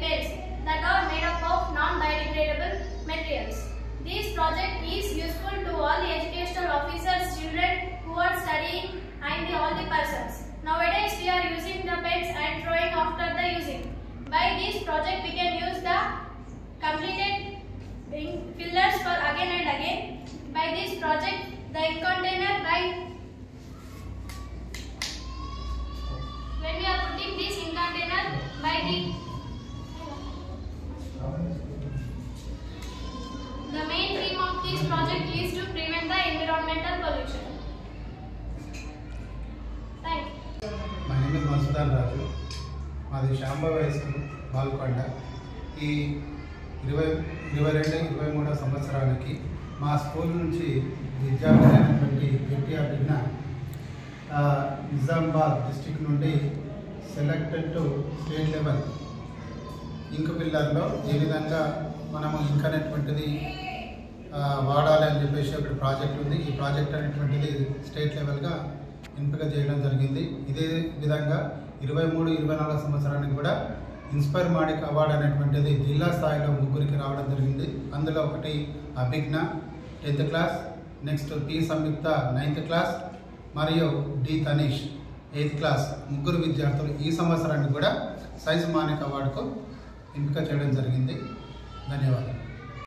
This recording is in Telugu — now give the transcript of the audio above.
pens that are made up of non-biodegradable materials. This project is useful to all the educational officers, children who are studying and all the persons. Nowadays we are using the pens and throwing after the using. By this project we can use the completed fillers for again and again. By this project the ink container when we are putting this ink container by the main theme of this project is to prevent the environmental pollution. Thank you. My name is Masudan Raju. మాది శాంబవ హై స్కూల్ బాల్కొండ. ఈ 22-23 సంవత్సరానికి మా స్కూల్ నుంచి విద్యార్థులైనటువంటి ఎన్టీఆర్ బిడ్న నిజామాబాద్ డిస్టిక్ నుండి సెలెక్టెడ్ టు స్టేట్ లెవెల్ ఇంక్ పిల్లర్లో ఏ విధంగా మనము ఇంక్ అనేటువంటిది వాడాలి అని చెప్పేసి ఒక ప్రాజెక్ట్ ఉంది. ఈ ప్రాజెక్ట్ అనేటువంటిది స్టేట్ లెవెల్గా ఎంపిక చేయడం జరిగింది. ఇదే విధంగా 23-24 సంవత్సరానికి కూడా ఇన్స్పైర్ మాడిక్ అవార్డు అనేటువంటిది జిల్లా స్థాయిలో 3కి రావడం జరిగింది. అందులో ఒకటి అభిజ్ఞ 10th క్లాస్, నెక్స్ట్ పి సంయుక్త 9th క్లాస్ మరియు డి తనీష్ 8th క్లాస్ 3 విద్యార్థులు ఈ సంవత్సరానికి కూడా సైన్స్ మానిక్ అవార్డుకు ఎంపిక చేయడం జరిగింది. ధన్యవాదాలు.